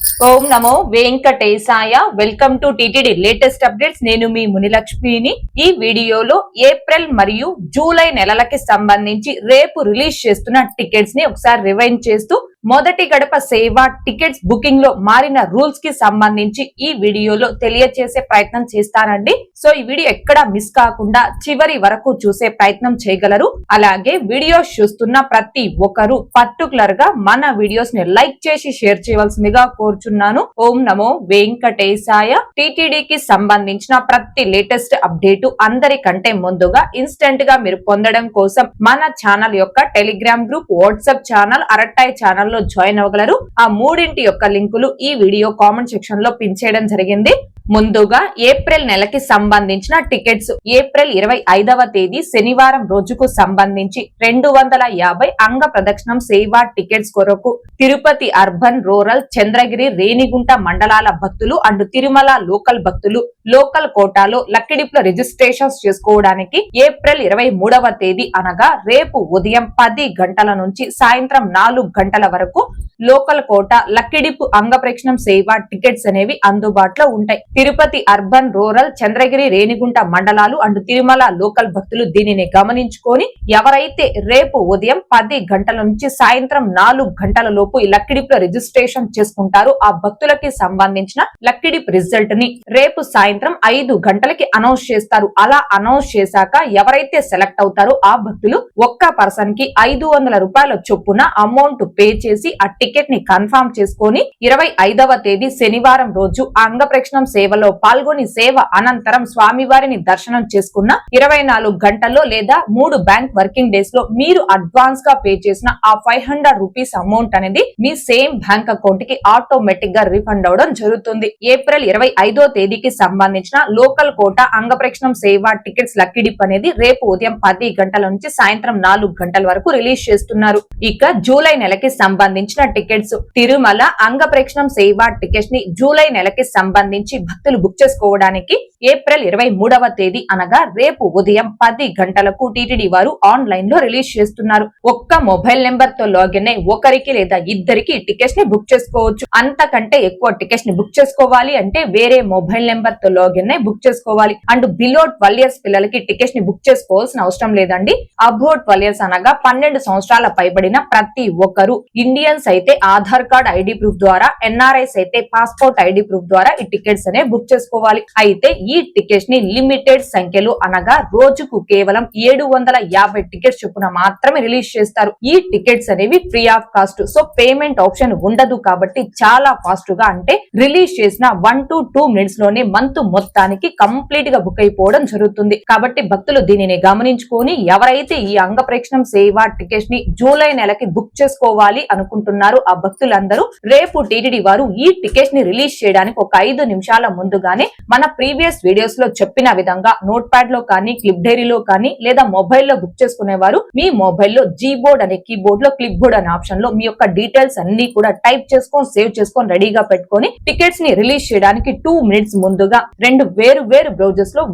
Om Namo Venkatesaya. Welcome to TTD latest updates. నేను మీ మునిలక్ష్మిని. ఈ వీడియోలో ఏప్రిల్ మరియు జూలై నెలలకి సంబంధించి రేపు రిలీజ్ చేస్తున్న టికెట్స్ ని ఒకసారి రివైండ్ చేస్తూ మొదటి గడప సేవ టికెట్స్ బుకింగ్ లో మారిన రూల్స్ కి సంబంధించి ఈ వీడియోలో తెలియజేసే ప్రయత్నం చేస్తానండి. సో ఈ వీడియో ఎక్కడా మిస్ కాకుండా చివరి వరకు చూసే ప్రయత్నం చేయగలరు. అలాగే వీడియోస్ చూస్తున్న ప్రతి ఒక్కరు పర్టికులర్ గా మన వీడియోస్ ని లైక్ చేసి షేర్ చేయవలసిందిగా కోరుచున్నాను. ఓం నమో వెంకటేశాయ. టిటిడికి సంబంధించిన ప్రతి లేటెస్ట్ అప్డేట్ అందరికంటే ముందుగా ఇన్స్టెంట్ గా మీరు పొందడం కోసం మన ఛానల్ యొక్క Telegram group, WhatsApp channel, Arattai channel join అవ్వగలరు. ఆ మూడింటి యొక్క లింకులు ఈ వీడియో కామెంట్ సెక్షన్ లో పిన్ చేయడం జరిగింది. ముందుగా ఏప్రిల్ నెలకి సంబంధించిన టికెట్స్ ఏప్రిల్ 25వ తేదీ శనివారం రోజుకు సంబంధించి 250 అంగ ప్రదక్షిణం సేవా టికెట్స్ కొరకు తిరుపతి అర్బన్, రూరల్, చంద్రగిరి, రేణిగుంట మండలాల భక్తులు అండ్ తిరుమల లోకల్ భక్తులు లోకల్ కోటాలో లక్కిడిపుల రిజిస్ట్రేషన్స్ చేసుకోవడానికి ఏప్రిల్ 23వ తేదీ అనగా రేపు ఉదయం 10 గంటల నుంచి సాయంత్రం 4 గంటల వరకు లోకల్ కోట లక్కిడిపు అంగ ప్రదక్షిణం సేవా టికెట్స్ అనేవి అందుబాటులో ఉంటాయి. తిరుపతి అర్బన్, రూరల్, చంద్రగిరి, రేణిగుంట మండలాలు అండ్ తిరుమల లోకల్ భక్తులు దీనిని గమనించుకొని ఎవరైతే రేపు ఉదయం 10 గంటల నుంచి సాయంత్రం 4 గంటల లోపు ఈ లక్కిడిపుల రిజిస్ట్రేషన్ చేసుకుంటారో ఆ భక్తులకి సంబంధించిన లక్కిడిప్ రిజల్ట్ ని రేపు సాయంత్రం 5 గంటలకి అనౌన్స్ చేస్తారు. అలా అనౌన్స్ చేశాక ఎవరైతే సెలెక్ట్ అవుతారో ఆ భక్తులు ఒక్క పర్సన్ కి 500 రూపాయల చొప్పున అమౌంట్ పే చేసి ఆ టికెట్ ని కన్ఫర్మ్ చేసుకొని 25వ తేదీ శనివారం రోజు అంగ ప్రదక్షిణం సేవలో పాల్గొని సేవ అనంతరం స్వామివారిని దర్శనం చేసుకున్న 24 గంటల్లో లేదా 3 బ్యాంక్ వర్కింగ్ డేస్ లో మీరు అడ్వాన్స్ గా పే చేసిన ఆ 500 రూపీస్ అమౌంట్ అనేది మీ సేమ్ బ్యాంక్ అకౌంట్ కి ఆటోమేటిక్ గా రిఫండ్ అవడం జరుగుతుంది. ఏప్రిల్ 25వ తేదీకి సంబంధించిన లోకల్ కోట అంగ ప్రదక్షిణం సేవా టికెట్స్ లక్కీ డిప్ అనేది రేపు ఉదయం 10 గంటల నుంచి సాయంత్రం 4 గంటల వరకు రిలీజ్ చేస్తున్నారు. ఇక జూలై నెలకి సంబంధించిన టికెట్స్ తిరుమల అంగ ప్రదక్షిణం సేవా టికెట్స్ ని జూలై నెలకి సంబంధించి భక్తులు బుక్ చేసుకోవడానికి ఏప్రిల్ 23వ తేదీ అనగా రేపు ఉదయం 10 గంటలకు టిటిడి వారు ఆన్లైన్ లో రిలీజ్ చేస్తున్నారు. ఒక్క మొబైల్ నెంబర్ తో లాగిన్ అయి ఒకరికి లేదా ఇద్దరికి టికెట్స్ ని బుక్ చేసుకోవచ్చు. అంతకంటే ఎక్కువ టికెట్స్ ని బుక్ చేసుకోవాలి అంటే వేరే మొబైల్ నెంబర్ తో లాగిన్ అయి బుక్ చేసుకోవాలి. అండ్ బిలో 12 ఇయర్స్ పిల్లలకి టికెట్స్ ని బుక్ చేసుకోవాల్సిన అవసరం లేదండి. అబోవ్ 12 ఇయర్స్ అనగా 12 సంవత్సరాల పైబడిన ప్రతి ఒక్కరు ఇండియన్స్ అయితే ఆధార్ కార్డ్ ఐడి ప్రూఫ్ ద్వారా, ఎన్ఆర్ఐస్ అయితే పాస్పోర్ట్ ఐడి ప్రూఫ్ ద్వారా ఈ టికెట్స్ అనే బుక్ చేసుకోవాలి. అయితే ఈ టికెట్స్ ని లిమిటెడ్ సంఖ్యలో అనగా రోజుకు కేవలం 750 టికెట్స్ చొప్పున మాత్రమే రిలీజ్ చేస్తారు. ఈ టికెట్స్ అనేవి free of cost. So payment option ఉండదు కాబట్టి చాలా ఫాస్ట్ గా అంటే రిలీజ్ చేసిన 1 to 2 మినిట్స్ లోనే మంత్ మొత్తానికి కంప్లీట్ గా బుక్ అయిపోవడం జరుగుతుంది. కాబట్టి భక్తులు దీనిని గమనించుకొని ఎవరైతే ఈ అంగ ప్రదక్షిణం సేవా టికెట్స్ ని జూలై నెలకి బుక్ చేసుకోవాలి అనుకుంటున్నారో ఆ భక్తులందరూ రేపు టిటిడి వారు ఈ టికెట్స్ ని రిలీజ్ చేయడానికి ఒక 5 నిమిషాల ముందుగానే మన ప్రీవియస్ వీడియోస్ లో చెప్పిన విధంగా నోట్ ప్యాడ్ లో కానీ, క్లిప్ డైరీలో కానీ లేదా మొబైల్లో బుక్ చేసుకునేవారు మీ మొబైల్లో జీబోర్డ్ అనే కీబోర్డ్ లో క్లిప్ బోర్డ్ అనే ఆప్షన్ లో మీ యొక్క డీటెయిల్స్ అన్ని కూడా టైప్ చేసుకొని సేవ్ చేసుకొని రెడీగా పెట్టుకొని టికెట్స్ ని రిలీజ్ చేయడానికి 2 మినిట్స్ ముందుగా 2 వేరు బ్రౌజర్స్ లో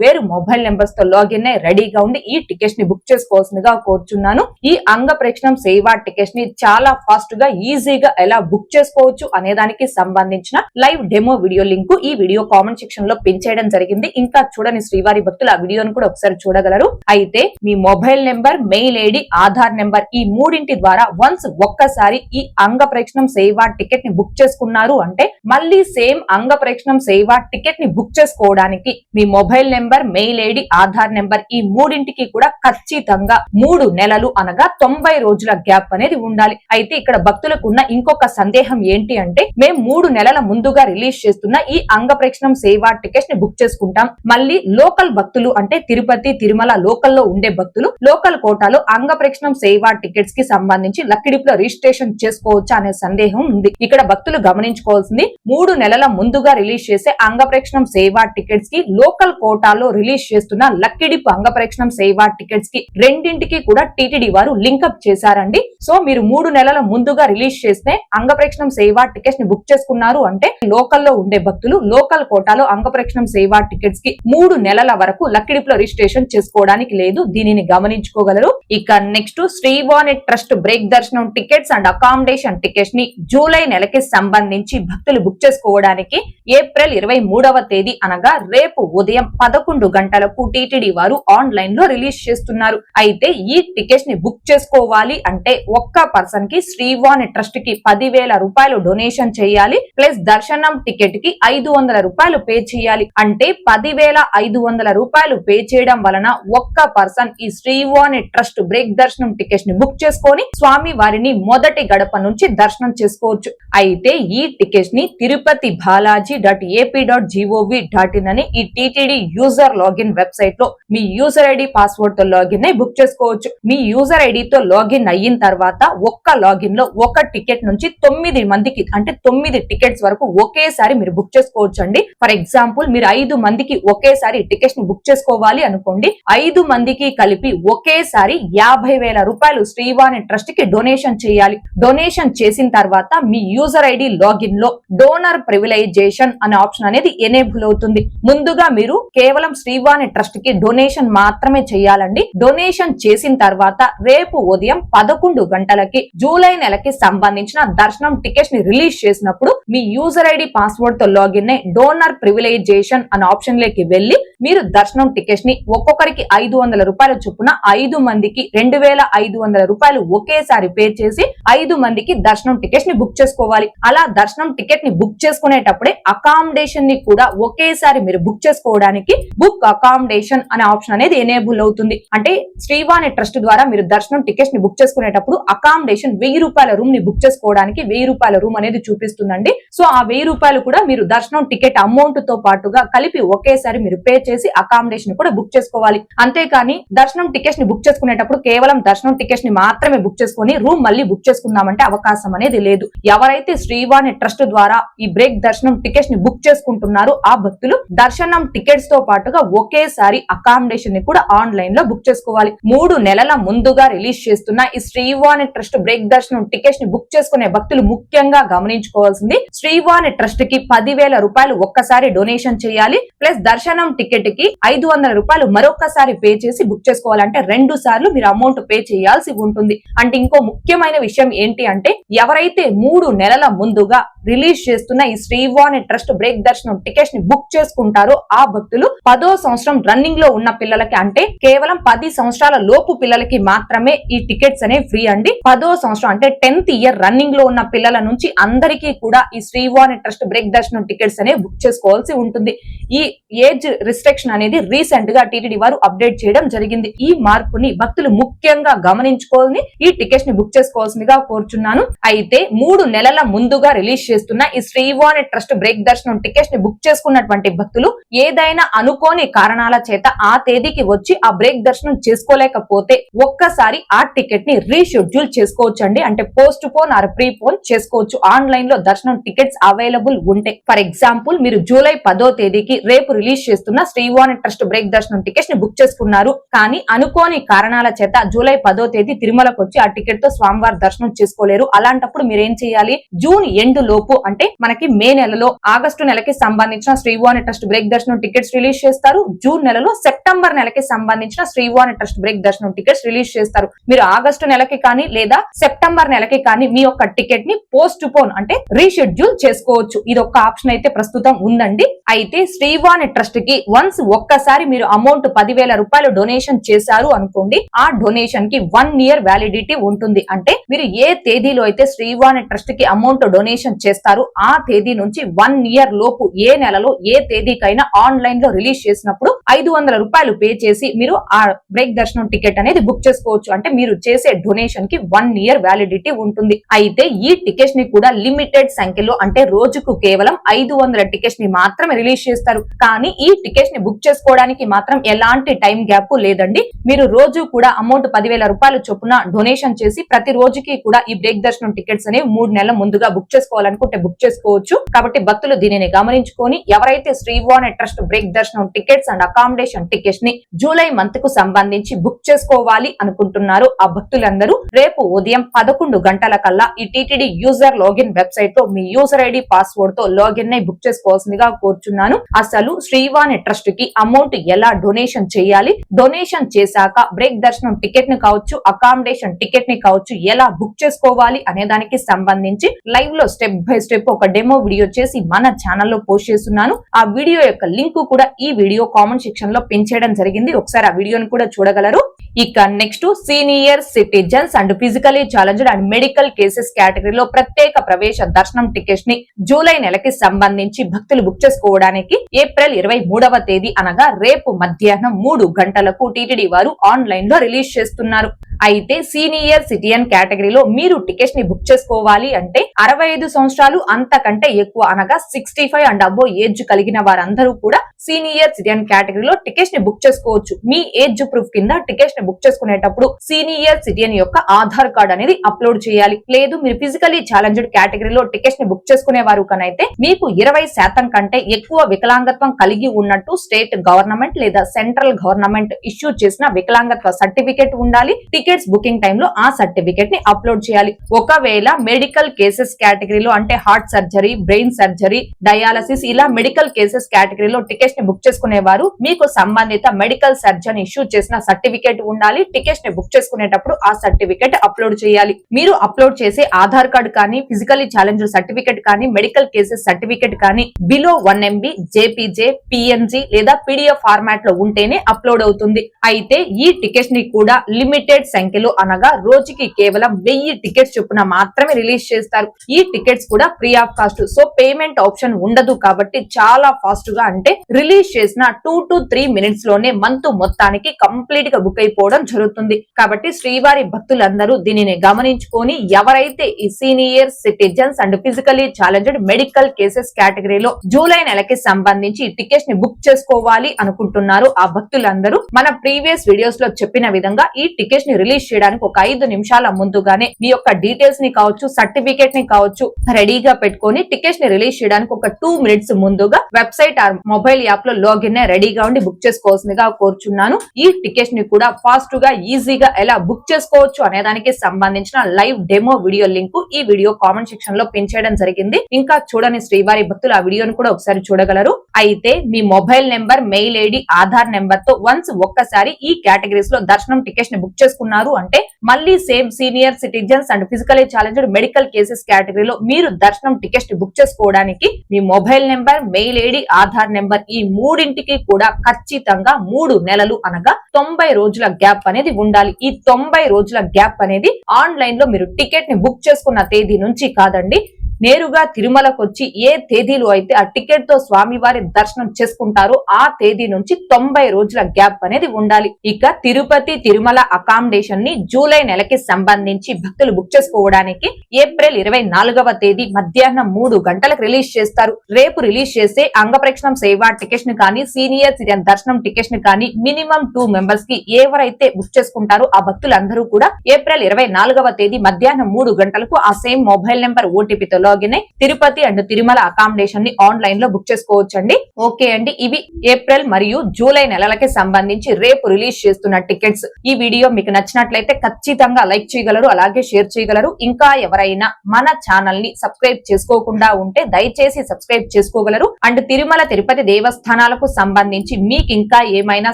వేరు మొబైల్ నెంబర్స్ తో లాగిన్ అయి రెడీగా ఉండి ఈ టికెట్స్ ని బుక్ చేసుకోవాల్సిందిగా కోరుచున్నాను. ఈ అంగ ప్రదక్షిణం సేవా టికెట్స్ ని చాలా ఫాస్ట్ గా ఈజీగా ఎలా బుక్ చేసుకోవచ్చు అనే దానికి సంబంధించిన లైవ్ డెమో వీడియో లింక్ ఈ వీడియో కామెంట్ సెక్షన్ లో పిన్ చేయడం జరిగింది. ఇంకా చూడని శ్రీవారి భక్తులు ఆ వీడియోను కూడా ఒకసారి చూడగలరు. అయితే మీ mobile number, mail ID, Aadhaar number ఈ మూడింటి ద్వారా వన్స్ ఒక్కసారి ఈ అంగ ప్రదక్షిణం సేవా టికెట్ ని బుక్ చేసుకున్నారు అంటే మళ్ళీ సేమ్ అంగ ప్రదక్షిణం సేవా టికెట్ ని బుక్ చేసుకోవడానికి మీ mobile number, mail ID, Aadhaar number ఈ మూడింటికి కూడా ఖచ్చితంగా 3 నెలలు అనగా 90 రోజుల గ్యాప్ అనేది ఉండాలి. అయితే ఇక్కడ భక్తులకు ఉన్న ఇంకొక సందేహం ఏంటి అంటే మేము 3 నెలల ముందుగా రిలీజ్ చేస్తున్న ఈ అంగ ప్రదక్షిణం సేవా టికెట్స్ ని బుక్ చేసుకుంటాం. మళ్ళీ లోకల్ భక్తులు అంటే తిరుపతి, తిరుమల లోకల్లో ఉండే భక్తులు లోకల్ కోటాలో అంగ ప్రదక్షిణం సేవా టికెట్స్ కి సంబంధించి లక్కిడిపులో రిజిస్ట్రేషన్ చేసుకోవచ్చా అనే సందేహం ఉంది. ఇక్కడ భక్తులు గమనించుకోవాల్సింది 3 నెలల ముందుగా రిలీజ్ చేసే అంగ ప్రదక్షిణం సేవా టికెట్స్ కి లోకల్ కోటాలో రిలీజ్ చేస్తున్న లక్కిడిపు అంగ ప్రదక్షిణం సేవా టికెట్స్ కి రెండింటికి కూడా టిటిడి వారు లింకప్ చేశారండి. సో మీరు 3 నెలల ముందుగా రిలీజ్ చేస్తే అంగ ప్రదక్షిణం సేవా టికెట్స్ ని బుక్ చేసుకున్నారు అంటే లోకల్లో ఉండే భక్తులు లోకల్ కోటాలో అంగ ప్రదక్షిణం సేవా టికెట్స్ కి 3 నెలల వరకు లక్కీ డిప్ లో రిజిస్ట్రేషన్ చేసుకోవడానికి లేదు. దీనిని గమనించుకోగలరు. ఇక నెక్స్ట్ శ్రీవాణి ట్రస్ట్ బ్రేక్ దర్శనం టికెట్స్ అండ్ అకామిడేషన్ టికెట్స్ ని జూలై నెలకి సంబంధించి భక్తులు బుక్ చేసుకోవడానికి ఏప్రిల్ 23వ తేదీ అనగా రేపు ఉదయం 11 గంటలకు టీటీడీ వారు ఆన్లైన్ లో రిలీజ్ చేస్తున్నారు. అయితే ఈ టికెట్స్ ని బుక్ చేసుకోవాలి అంటే ఒక్క పర్సన్ కి శ్రీవాణి ట్రస్ట్ కి 10,000 రూపాయలు డొనేషన్ చేయాలి. ప్లస్ దర్శనం టికెట్ కి 500 రూపాయలు పే చేయాలి. అంటే 10,500 రూపాయలు పే చేయడం వలన ఒక్క పర్సన్ ఈ శ్రీవాణి ట్రస్ట్ బ్రేక్ దర్శనం టికెట్స్ ని బుక్ చేసుకొని స్వామి వారిని మొదటి గడప నుంచి దర్శనం చేసుకోవచ్చు. అయితే ఈ టికెట్స్ ని తిరుపతి balaji.ap.gov.in అని ఈ టీటీడీ యూజర్ లాగిన్ వెబ్సైట్ లో మీ యూజర్ ఐడి పాస్వర్డ్ తో లాగిన్ అయి బుక్ చేసుకోవచ్చు. మీ యూజర్ ఐడితో లాగిన్ అయిన తర్వాత ఒక్క లాగిన్ లో ఒక టికెట్ నుంచి 9 మందికి అంటే 9 టికెట్స్ వరకు ఒకేసారి మీరు బుక్ చేసుకోవచ్చు అండి. ఫర్ ఎగ్జాంపుల్ మీరు 5 మందికి ఒకేసారి టికెట్స్ ని బుక్ చేసుకోవాలి అనుకోండి. 5 మందికి కలిపి ఒకేసారి 50,000 రూపాయలు శ్రీవాణి ట్రస్ట్ కి డొనేషన్ చేయాలి. డొనేషన్ చేసిన తర్వాత మీ యూజర్ ఐడి లాగిన్ లో డోనర్ ప్రివిలైజేషన్ అనే ఆప్షన్ అనేది ఎనేబుల్ అవుతుంది. ముందుగా మీరు కేవలం శ్రీవాణి ట్రస్ట్ కి డొనేషన్ మాత్రమే చేయాలండి. డొనేషన్ చేసిన తర్వాత రేపు ఉదయం 11 గంటలకి జూలై నెలకి సంబంధించిన దర్శనం టికెట్స్ ని రిలీజ్ చేసినప్పుడు మీ యూజర్ ఐడి పాస్వర్డ్ తో లాగిన్ అయి డోనర్ ప్రివిలైజేషన్ అనే ఆప్షన్ లోకి వెళ్లి మీరు దర్శనం టికెట్స్ ని ఒక్కొక్కరికి 500 రూపాయల చొప్పున 5 మందికి 2,500 రూపాయలు ఒకేసారి పే చేసి 5 మందికి దర్శనం టికెట్స్ ని బుక్ చేసుకోవాలి. అలా దర్శనం టికెట్ ని బుక్ చేసుకునేటప్పుడే అకామిడేషన్ ని కూడా ఒకేసారి మీరు బుక్ చేసుకోవడానికి బుక్ అకామిడేషన్ అనే ఆప్షన్ అనేది ఎనేబుల్ అవుతుంది. అంటే శ్రీవాణి ట్రస్ట్ ద్వారా మీరు దర్శనం టికెట్స్ ని బుక్ చేసుకునేటప్పుడు అకామిడేషన్ 1000 రూపాయల రూమ్ ని బుక్ చేసుకోవడానికి 1000 రూపాయల రూమ్ అనేది చూపిస్తుందండి. సో ఆ 1000 రూపాయలు కూడా మీరు దర్శనం టికెట్ అమౌంట్ తో పాటుగా కలిపి ఒకేసారి మీరు పే చేసి అకామిడేషన్ కూడా బుక్ చేసుకోవాలి. అంతేకాని దర్శనం టికెట్స్ ని బుక్ చేసుకునేటప్పుడు కేవలం దర్శనం టికెట్స్ ని మాత్రమే బుక్ చేసుకుని రూమ్ మళ్ళీ బుక్ చేసుకుందామంటే అవకాశం అనేది లేదు. ఎవరైతే శ్రీవాణి ట్రస్ట్ ద్వారా ఈ బ్రేక్ దర్శనం టికెట్స్ ని బుక్ చేసుకుంటున్నారో ఆ భక్తులు దర్శనం టికెట్స్ తో పాటుగా ఒకేసారి అకామిడేషన్ ని కూడా ఆన్లైన్ లో బుక్ చేసుకోవాలి. 3 నెలల ముందుగా రిలీజ్ చేస్తున్న ఈ శ్రీవాణి ట్రస్ట్ బ్రేక్ దర్శనం టికెట్స్ ని బుక్ చేసుకునే భక్తులు ముఖ్యంగా గమనించుకోవాల్సింది శ్రీవాణి ట్రస్ట్ కి 10,000 రూపాయలు ఒక్కసారి డొనేషన్ చేయాలి. ప్లస్ దర్శనం టికెట్ కి 500 రూపాయలు మరొకసారి పే చేసి బుక్ చేసుకోవాలంటే 2 సార్లు మీరు అమౌంట్ పే చేయాల్సి ఉంటుంది. అంటే ఇంకో ముఖ్యమైన విషయం ఏంటి అంటే ఎవరైతే 3 నెలల ముందుగా రిలీజ్ చేస్తున్న ఈ శ్రీవాణి ట్రస్ట్ బ్రేక్ దర్శనం టికెట్స్ ని బుక్ చేసుకుంటారో ఆ భక్తులు 10వ సంవత్సరం రన్నింగ్ లో ఉన్న పిల్లలకి అంటే కేవలం 10 సంవత్సరాల లోపు పిల్లలకి మాత్రమే ఈ టికెట్స్ అనేవి ఫ్రీ అండి. 10వ సంవత్సరం అంటే 10th ఇయర్ రన్నింగ్ లో ఉన్న పిల్లల నుంచి అందరికీ కూడా ఈ శ్రీవాణి ట్రస్ట్ బ్రేక్ దర్శనం టికెట్స్ అనేవి బుక్ చేసుకోవాల్సి ఉంటుంది. ఈ ఏజ్ రిస్ట్రిక్షన్ అనేది రీసెంట్ గా టీటీడీ వారు అప్డేట్ చేయడం జరిగింది. ఈ మార్పుని భక్తులు ముఖ్యంగా గమనించుకోవాలని ఈ టికెట్స్ ని బుక్ చేసుకోవాల్సిందిగా కోరుచున్నాను. అయితే 3 నెలల ముందుగా రిలీజ్ చేస్తున్న ఈ శ్రీవాణి ట్రస్ట్ బ్రేక్ దర్శనం టికెట్స్ ని బుక్ చేసుకున్నటువంటి భక్తులు ఏదైనా అనుకోని కారణాల చేత ఆ తేదీకి వచ్చి ఆ బ్రేక్ దర్శనం చేసుకోలేకపోతే ఒక్కసారి ఆ టికెట్ ని రీషెడ్యూల్ చేసుకోవచ్చు అండి. అంటే postpone or prepone చేసుకోవచ్చు. ఆన్లైన్ లో దర్శనం టికెట్స్ అవైలబుల్ ఉంటే ఫర్ ఎగ్జాంపుల్ మీరు జూలై 10వ తేదీకి రేపు రిలీజ్ చేస్తున్న శ్రీవాణి ట్రస్ట్ బ్రేక్ దర్శనం టికెట్స్ ని బుక్ చేసుకున్నారు. కానీ అనుకోని కారణాల చేత జూలై 10వ తేదీ తిరుమలకు వచ్చి ఆ టికెట్ తో స్వామివారి దర్శనం చేసుకోలేరు. అలాంటప్పుడు మీరు ఏం చేయాలి? జూన్ ఎండ్ లోపు అంటే మనకి మే నెలలో ఆగస్టు నెలకి సంబంధించిన శ్రీవాణి ట్రస్ట్ బ్రేక్ దర్శనం టికెట్స్ రిలీజ్ చేస్తారు. జూన్ నెలలో సెప్టెంబర్ నెలకి సంబంధించిన శ్రీవాణి ట్రస్ట్ బ్రేక్ దర్శనం టికెట్స్ రిలీజ్ చేస్తారు. మీరు ఆగస్టు నెలకి కానీ లేదా సెప్టెంబర్ నెలకి కానీ మీ యొక్క టికెట్ ని పోస్ట్ పోన్ అంటే రీషెడ్యూల్ చేసుకోవచ్చు. ఇది ఒక ఆప్షన్ అయితే ప్రస్తుతం ఉందండి. అయితే శ్రీవాణి ట్రస్ట్ కి వన్స్ ఒక్కసారి మీరు అమౌంట్ 10,000 రూపాయలు డొనేషన్ చేశారు అనుకోండి. ఆ డొనేషన్ కి 1 ఇయర్ వ్యాలిడిటీ ఉంటుంది. అంటే మీరు ఏ తేదీలో అయితే శ్రీవాణి ట్రస్ట్ కి అమౌంట్ డొనేషన్ చేస్తారో ఆ తేదీ నుంచి 1 ఇయర్ లోపు ఏ నెలలో ఏ తేదీకైనా ఆన్లైన్ లో రిలీజ్ చేసినప్పుడు 500 రూపాయలు పే చేసి మీరు ఆ బ్రేక్ దర్శనం టికెట్ అనేది బుక్ చేసుకోవచ్చు. అంటే మీరు చేసే డొనేషన్ కి 1 ఇయర్ వ్యాలిడిటీ ఉంటుంది. అయితే ఈ టికెట్స్ ని కూడా లిమిటెడ్ సంఖ్యలో అంటే రోజుకు కేవలం 500 టికెట్స్ ని మాత్రమే రిలీజ్ చేస్తారు. కానీ ఈ టికెట్స్ ని బుక్ చేసుకోవడానికి మాత్రం ఎలాంటి టైం గ్యాప్ లేదండి. మీరు రోజు కూడా అమౌంట్ 10,000 రూపాయలు చొప్పున డొనేషన్ చేసి ప్రతి రోజుకి కూడా ఈ బ్రేక్ దర్శనం టికెట్స్ అనేవి 3 నెలల ముందుగా బుక్ చేసుకోవాలనుకుంటే బుక్ చేసుకోవచ్చు. కాబట్టి భక్తులు దీనిని గమనించుకొని ఎవరైతే శ్రీవాణి ట్రస్ట్ బ్రేక్ దర్శనం టికెట్స్ అండ్ అకామిడేషన్ టికెట్స్ ని జూలై మంత్ కు సంబంధించి బుక్ చేసుకోవాలి అనుకుంటున్నారో ఆ భక్తులందరూ రేపు ఉదయం 11 గంటల కల్లా ఈ టీటీడీ యూజర్ లాగిన్ వెబ్సైట్ లో మీ యూజర్ ఐడి పాస్వర్డ్ తో లాగిన్ అయి బుక్ చేసుకోవాల్సిందిగా కోరుచున్నాను. అసలు శ్రీవాణి ట్రస్ట్ కి అమౌంట్ ఎలా డొనేషన్ చేయాలి, డొనేషన్ చేశాక బ్రేక్ దర్శనం టికెట్ ని కావచ్చు, అకామిడేషన్ టికెట్ ని కావచ్చు ఎలా బుక్ చేసుకోవాలి అనే దానికి సంబంధించి లైవ్ లో స్టెప్ బై స్టెప్ ఒక డెమో వీడియో చేసి మన ఛానల్లో పోస్ట్ చేస్తున్నాను. ఆ వీడియో యొక్క లింక్ కూడా ఈ వీడియో కామెంట్ సెక్షన్ లో పిన్ చేయడం జరిగింది. ఒకసారి ఆ వీడియోని కూడా చూడగలరు. ఇక next senior citizens and physically challenged and medical cases కేటగిరీలో ప్రత్యేక ప్రవేశ దర్శనం టికెట్స్ ని జూలై నెలకి సంబంధించి భక్తులు బుక్ చేసుకోవడానికి ఏప్రిల్ 23వ తేదీ అనగా రేపు మధ్యాహ్నం 3 గంటలకు టీటీడీ వారు ఆన్లైన్ లో రిలీజ్ చేస్తున్నారు. అయితే సీనియర్ సిటిజన్ కేటగిరీలో మీరు టికెట్స్ ని బుక్ చేసుకోవాలి అంటే 65 సంవత్సరాలు అంతకంటే ఎక్కువ అనగా 65 అండ్ అబో ఏజ్ కలిగిన వారందరూ కూడా సీనియర్ సిటిజన్ కేటగిరీలో టికెట్స్ ని బుక్ చేసుకోవచ్చు. మీ ఏజ్ ప్రూఫ్ కింద టికెట్స్ ని బుక్ చేసుకునేటప్పుడు సీనియర్ సిటిజన్ యొక్క ఆధార్ కార్డ్ అనేది అప్లోడ్ చేయాలి. లేదు మీరు ఫిజికలీ ఛాలెంజ్డ్ కేటగిరీలో టికెట్స్ ని బుక్ చేసుకునే వారు కనైతే మీకు 20% కంటే ఎక్కువ వికలాంగత్వం కలిగి ఉన్నట్టు స్టేట్ గవర్నమెంట్ లేదా సెంట్రల్ గవర్నమెంట్ ఇష్యూ చేసిన వికలాంగత్వ సర్టిఫికేట్ ఉండాలి. టికెట్స్ బుకింగ్ టైమ్ లో ఆ సర్టిఫికేట్ ని అప్లోడ్ చేయాలి. ఒకవేళ మెడికల్ కేసెస్ కేటగిరీలో అంటే heart surgery, brain surgery, dialysis ఇలా మెడికల్ కేసెస్ కేటగిరీలో టికెట్స్ ని బుక్ చేసుకునేవారు మీకు సంబంధిత మెడికల్ సర్జన్ ఇష్యూ చేసిన సర్టిఫికేట్ ఉండాలి. టికెట్స్ ని బుక్ చేసుకునేటప్పుడు ఆ సర్టిఫికేట్ అప్లోడ్ చేయాలి. మీరు అప్లోడ్ చేసే ఆధార్ కార్డు కానీ, ఫిజికలీ ఛాలెంజ్ సర్టిఫికేట్ కానీ, మెడికల్ కేసెస్ సర్టిఫికేట్ కానీ బిలో 1 MB, JPG, PNG లేదా PDF ఫార్మాట్ లో ఉంటేనే అప్లోడ్ అవుతుంది. అయితే ఈ టికెట్స్ ని కూడా లిమిటెడ్ సంఖ్యలో అనగా రోజుకి కేవలం 1000 టికెట్స్ చొప్పున మాత్రమే రిలీజ్ చేస్తారు. ఈ టికెట్స్ కూడా free of cost. So payment option ఉండదు కాబట్టి చాలా ఫాస్ట్ గా అంటే రిలీజ్ చేసిన 2 to 3 మినిట్స్ లోనే మంత్ మొత్తానికి కంప్లీట్ గా బుక్ అయిపోవడం జరుగుతుంది. కాబట్టి శ్రీవారి భక్తులందరూ దీనిని గమనించుకొని ఎవరైతే ఈ senior citizens and physically challenged medical cases కేటగిరీలో జూలై నెలకి సంబంధించి టికెట్స్ ని బుక్ చేసుకోవాలి అనుకుంటున్నారు ఆ భక్తులందరూ మన ప్రీవియస్ వీడియోస్ లో చెప్పిన విధంగా ఈ టికెట్స్ ని రిలీజ్ చేయడానికి ఒక 5 నిమిషాల ముందుగానే మీ యొక్క డీటెయిల్స్ ని కావచ్చు, సర్టిఫికేట్ ని కావచ్చు రెడీగా పెట్టుకొని టికెట్స్ ని రిలీజ్ చేయడానికి ఒక 2 మినిట్స్ ముందుగా వెబ్సైట్ ఆర్ మొబైల్ యాప్ లో లాగిన్ రెడీగా ఉండి బుక్ చేసుకోవాల్సిందిగా కోరుచున్నాను. ఈ టికెట్స్ ని కూడా ఫాస్ట్ గా ఈజీగా ఎలా బుక్ చేసుకోవచ్చు అనే దానికి సంబంధించిన లైవ్ డెమో వీడియో లింక్ ఈ వీడియో కామెంట్ సెక్షన్ లో పిన్ చేయడం జరిగింది. ఇంకా చూడని శ్రీవారి భక్తులు ఆ వీడియోను కూడా ఒకసారి చూడగలరు. అయితే మీ mobile number, mail ID, Aadhaar number తో వన్స్ ఒక్కసారి ఈ కేటగిరీస్ లో దర్శనం టికెట్స్ ని బుక్ చేసుకున్నారు అంటే మళ్ళీ same senior citizens and physically challenged medical cases కేటగిరీలో మీరు దర్శనం టికెట్స్ ని బుక్ చేసుకోవడానికి మీ mobile number, mail ID, Aadhaar number ఈ మూడింటికి కూడా ఖచ్చితంగా 3 నెలలు అనగా 90 రోజుల గ్యాప్ అనేది ఉండాలి. ఈ 90 రోజుల గ్యాప్ అనేది ఆన్లైన్ లో మీరు టికెట్ ని బుక్ చేసుకున్న తేదీ నుంచి కాదండి, నేరుగా తిరుమలకు వచ్చి ఏ తేదీలో అయితే ఆ టికెట్ తో స్వామివారి దర్శనం చేసుకుంటారో ఆ తేదీ నుంచి 90 రోజుల గ్యాప్ అనేది ఉండాలి. ఇక తిరుపతి తిరుమల అకామిడేషన్ ని జూలై నెలకి సంబంధించి భక్తులు బుక్ చేసుకోవడానికి ఏప్రిల్ 24వ తేదీ మధ్యాహ్నం 3 గంటలకు రిలీజ్ చేస్తారు. రేపు రిలీజ్ చేసే అంగప్రక్షణం సేవా టికెట్స్ ని కానీ, సీనియర్ సిటిజన్ దర్శనం టికెట్స్ ని కానీ మినిమం 2 మెంబర్స్ కి ఎవరైతే బుక్ చేసుకుంటారో ఆ భక్తులందరూ కూడా ఏప్రిల్ 24వ తేదీ మధ్యాహ్నం 3 గంటలకు ఆ సేమ్ మొబైల్ నెంబర్ ఓటీపీతో లాగిన్ అయి తిరుపతి అండ్ తిరుమల అకామిడేషన్ ని ఆన్లైన్ లో బుక్ చేసుకోవచ్చండి. ఓకే అండి, ఇవి ఏప్రిల్ మరియు జూలై నెలలకి సంబంధించి రేపు రిలీజ్ చేస్తున్న టికెట్స్. ఈ వీడియో మీకు నచ్చినట్లయితే ఖచ్చితంగా లైక్ చేయగలరు, అలాగే షేర్ చేయగలరు. ఇంకా ఎవరైనా మన ఛానల్ ని సబ్స్క్రైబ్ చేసుకోకుండా ఉంటే దయచేసి సబ్స్క్రైబ్ చేసుకోగలరు. అండ్ తిరుమల తిరుపతి దేవస్థానాలకు సంబంధించి మీకు ఇంకా ఏమైనా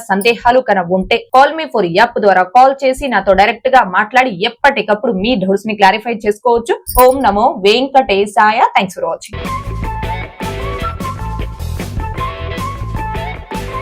సందేహాలు కనుక ఉంటే కాల్ మీ ఫర్ యాప్ ద్వారా కాల్ చేసి నాతో డైరెక్ట్ గా మాట్లాడి ఎప్పటికప్పుడు మీ డౌట్స్ ని క్లారిఫై చేసుకోవచ్చు. ఓం నమో వెంకటేశాయ. Thanks for watching.